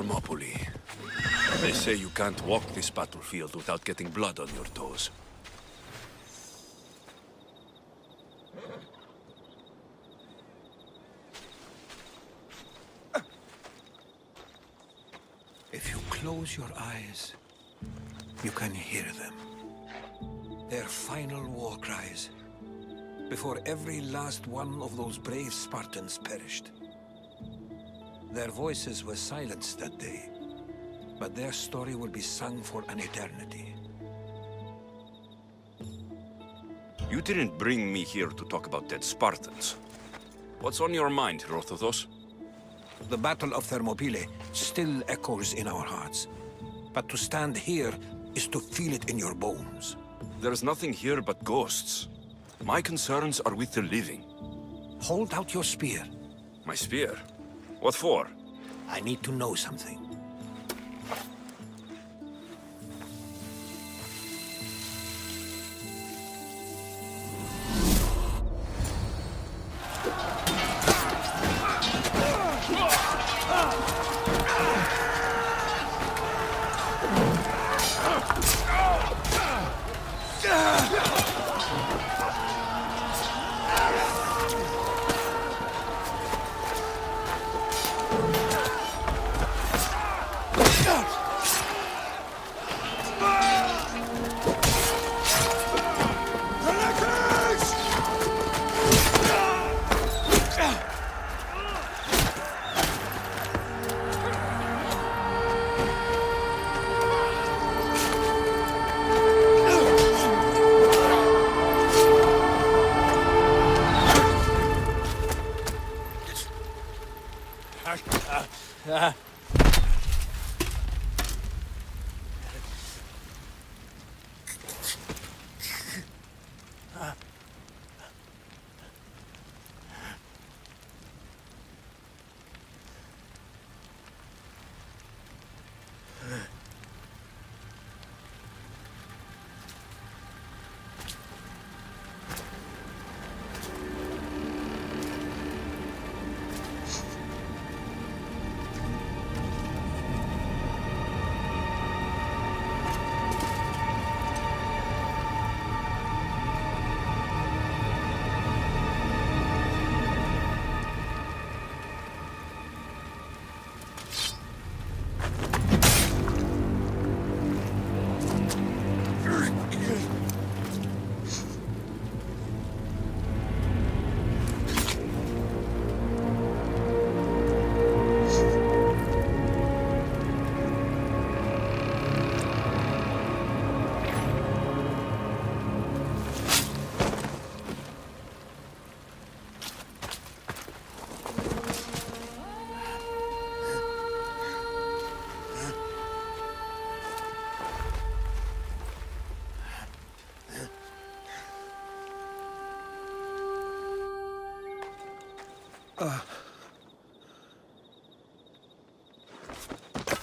Thermopylae. They say you can't walk this battlefield without getting blood on your toes. If you close your eyes, you can hear them. Their final war cries, before every last one of those brave Spartans perished. Their voices were silenced that day, but their story will be sung for an eternity. You didn't bring me here to talk about dead Spartans. What's on your mind, Rothothos? The Battle of Thermopylae still echoes in our hearts. But to stand here is to feel it in your bones. There's nothing here but ghosts. My concerns are with the living. Hold out your spear. My spear? What for? I need to know something.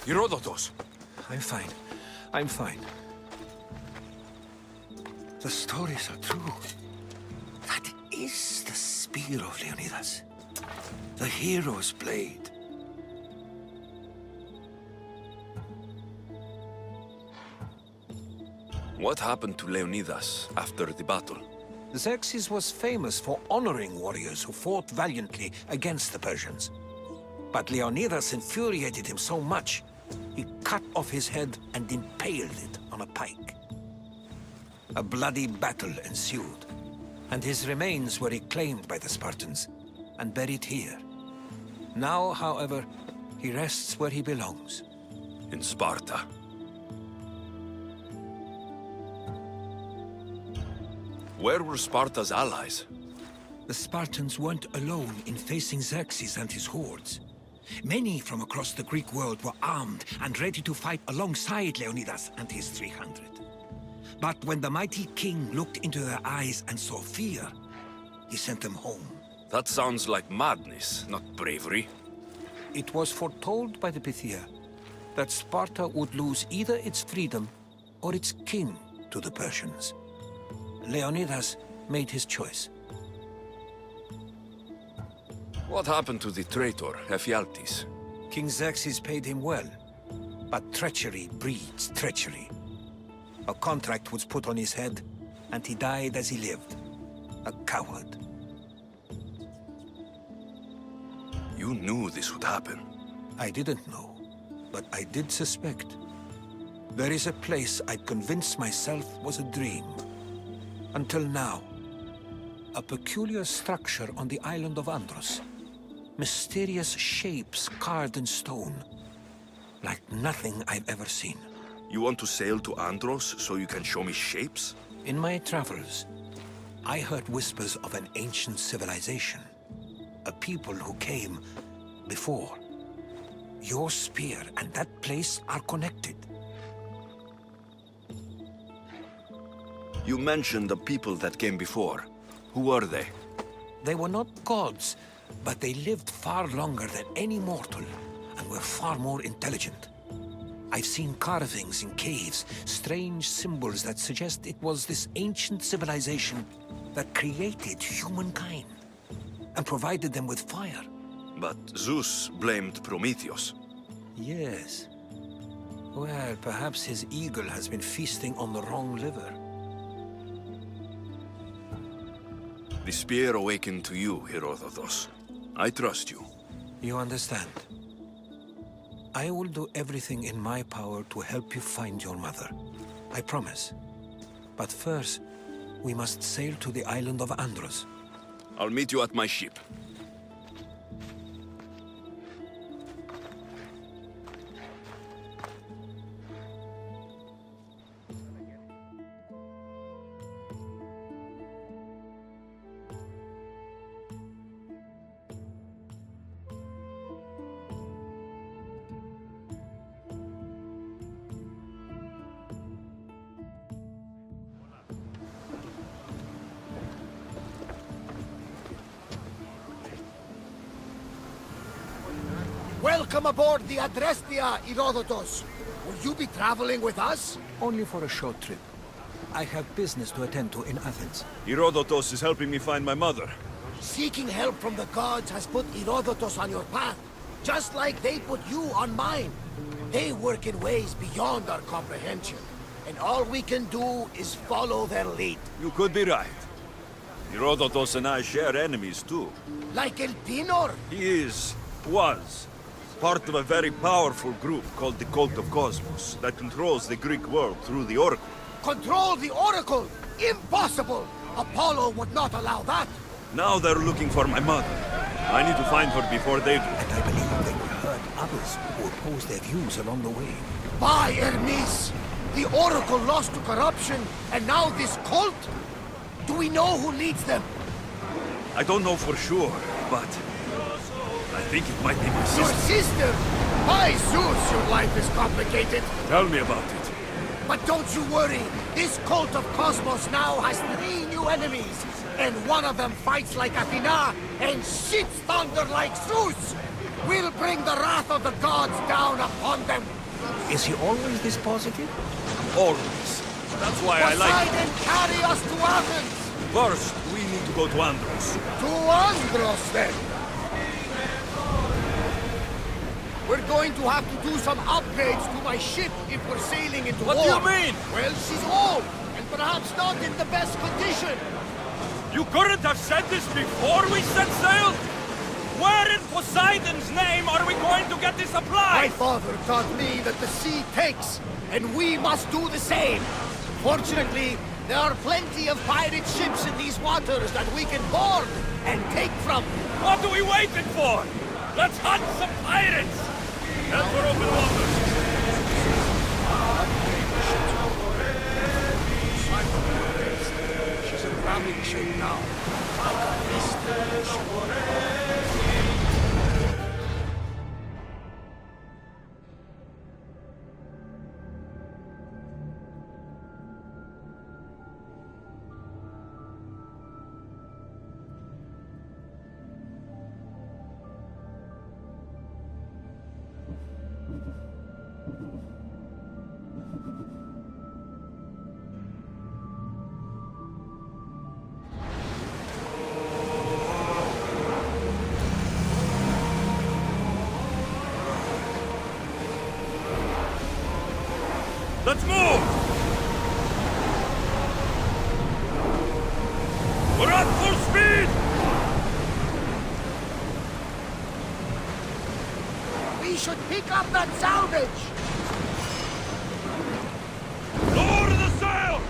Herodotus! I'm fine. I'm fine. The stories are true. That is the spear of Leonidas. The hero's blade. What happened to Leonidas after the battle? Xerxes was famous for honoring warriors who fought valiantly against the Persians. But Leonidas infuriated him so much, he cut off his head and impaled it on a pike. A bloody battle ensued, and his remains were reclaimed by the Spartans and buried here. Now, however, he rests where he belongs. In Sparta. Where were Sparta's allies? The Spartans weren't alone in facing Xerxes and his hordes. Many from across the Greek world were armed and ready to fight alongside Leonidas and his 300. But when the mighty king looked into their eyes and saw fear, he sent them home. That sounds like madness, not bravery. It was foretold by the Pythia that Sparta would lose either its freedom or its king to the Persians. Leonidas made his choice. What happened to the traitor, Ephialtes? King Xerxes paid him well, but treachery breeds treachery. A contract was put on his head, and he died as he lived. A coward. You knew this would happen. I didn't know, but I did suspect. There is a place I'd convinced myself was a dream. Until now. A peculiar structure on the island of Andros. Mysterious shapes carved in stone. Like nothing I've ever seen. You want to sail to Andros so you can show me shapes? In my travels, I heard whispers of an ancient civilization. A people who came before. Your spear and that place are connected. You mentioned the people that came before. Who were they? They were not gods, but they lived far longer than any mortal, and were far more intelligent. I've seen carvings in caves, strange symbols that suggest it was this ancient civilization that created humankind, and provided them with fire. But Zeus blamed Prometheus. Yes. Well, perhaps his eagle has been feasting on the wrong liver. The spear awakened to you, Herodotus. I trust you. You understand. I will do everything in my power to help you find your mother. I promise. But first, we must sail to the island of Andros. I'll meet you at my ship. Welcome aboard the Adrestia, Herodotus. Will you be traveling with us? Only for a short trip. I have business to attend to in Athens. Herodotus is helping me find my mother. Seeking help from the gods has put Herodotus on your path, just like they put you on mine. They work in ways beyond our comprehension, and all we can do is follow their lead. You could be right. Herodotus and I share enemies too. Like El Pinor? He was, part of a very powerful group called the Cult of Cosmos that controls the Greek world through the Oracle. Control the Oracle? Impossible! Apollo would not allow that. Now they're looking for my mother. I need to find her before they do. And I believe they will hurt others who oppose their views along the way. By Hermes! The Oracle lost to corruption, and now this cult? Do we know who leads them? I don't know for sure, but I think it might be my Your sister. sister? By Zeus, your life is complicated. Tell me about it. But don't you worry. This cult of Cosmos now has 3 new enemies. And one of them fights like Athena and shits thunder like Zeus. We'll bring the wrath of the gods down upon them. Is he always this positive? Always. That's why I like it. Poseidon, carry us to Athens. First, we need to go to Andros. To Andros, then. We're going to have to do some upgrades to my ship if we're sailing into war. What do you mean? Well, she's old, and perhaps not in the best condition. You couldn't have said this before we set sail? Where in Poseidon's name are we going to get the My supplies? father taught me that the sea takes, and we must do the same. Fortunately, there are plenty of pirate ships in these waters that we can board and take from. What are we waiting for? Let's hunt some pirates! Head for open water. She's in ramming shape now. Let's move! We're at full speed! We should pick up that salvage! Lower the sail!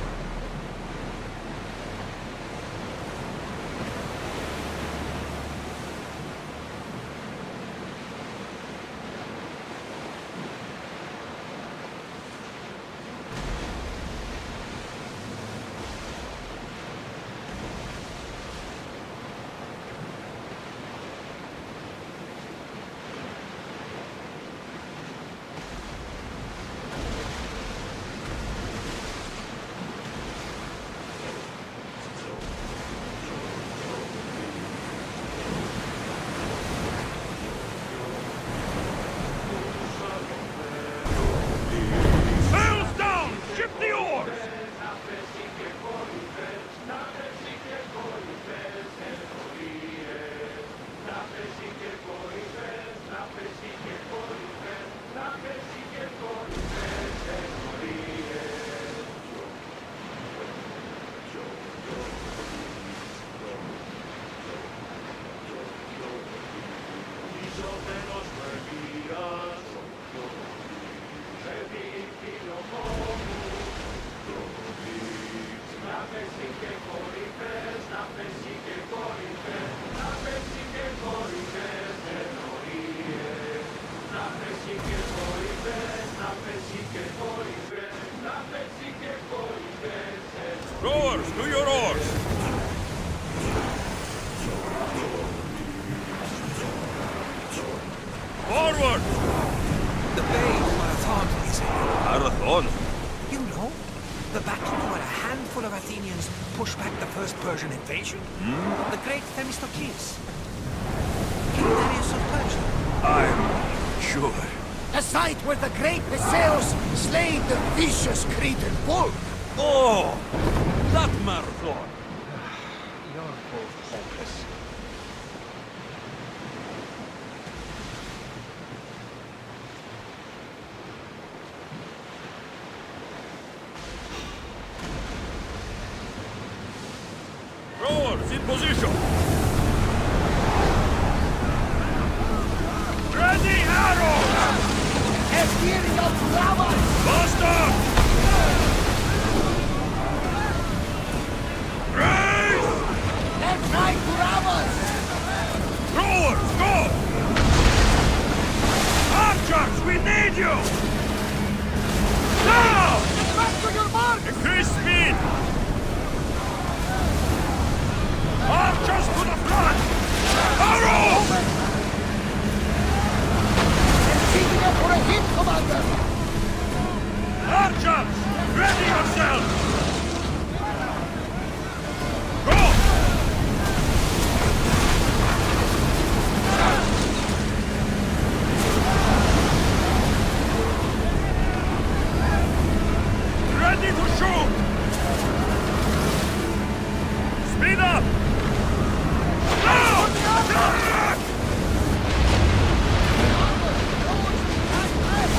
Sails down! Ship the oars! Rowers, to your oars! Forward! The Bay of Marathon is here. Marathon? You know, the battle where a handful of Athenians pushed back the first Persian invasion? The great Themistocles. King Darius of Persia. I'm sure. The site where the great Perseus slayed the vicious Cretan bull! Oh! That marathon! You're both hopeless. Rowers, in position! Ready arrows! Ethereal Bravas! Faster! Race! Let's ride Bravas! Rowers, go! Archers, we need you! Now! Get back to your mark! Increase speed! Archers to the front! Arrows! They're teaming up for a hit, Commander! Archers, ready yourselves! Go! Ready to shoot! Speed up! Now!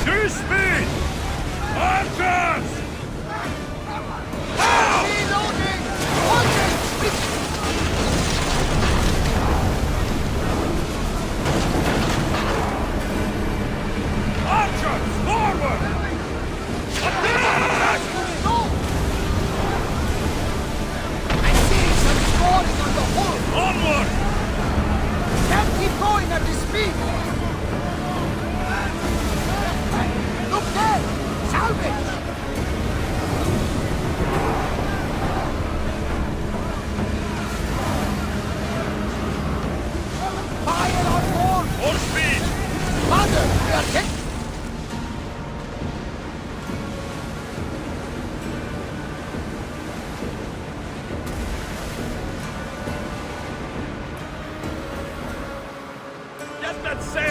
Due speed! Archers! Now! Reloading! Orders! Archers, forward! Attack! Go! I'm seeing some scoring on the hull! Onward! Can't keep going at this speed! Look there! Salvage! Fire on board! More speed! Mother, we are hit! Get that sail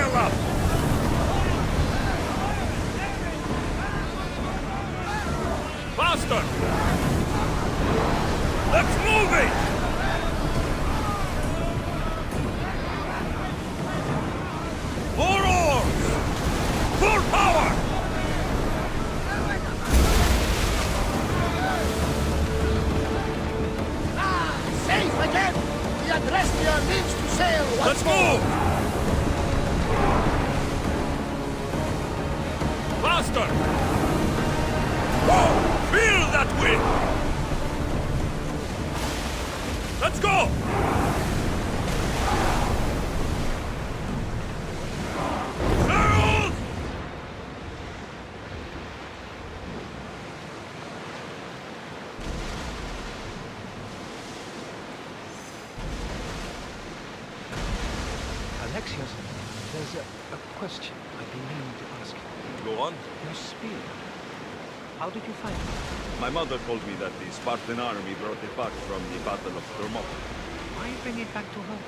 faster! Whoa! Feel that wind! Let's go! Harold! Alexios, there's a question I've been meaning to ask you. Go on. Your spear. How did you find it? My mother told me that the Spartan army brought it back from the Battle of Thermopylae. Why bring it back to her?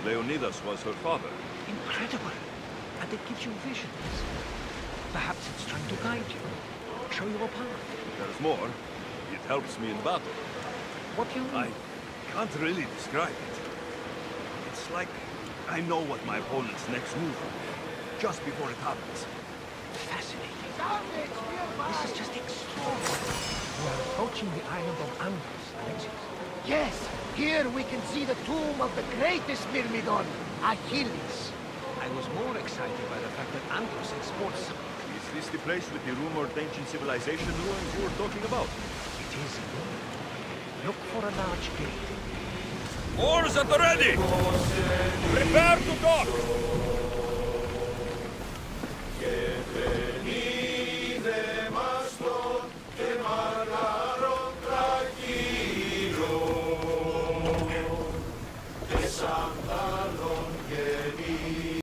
Leonidas was her father. Incredible. And it gives you visions. Perhaps it's trying to guide you. Show you a path. There's more. It helps me in battle. What do you I mean? can't really describe it. It's like I know what my opponent's next move will be, just before it happens. Fascinating. This is just extraordinary. We are approaching the island of Andros, Alexios. Yes, here we can see the tomb of the greatest Myrmidon, Achilles. I was more excited by the fact that Andros exports. Is this the place with the rumored ancient civilization ruins you were talking about? It is indeed. Look for a large gate. Oars at the ready! Prepare to dock!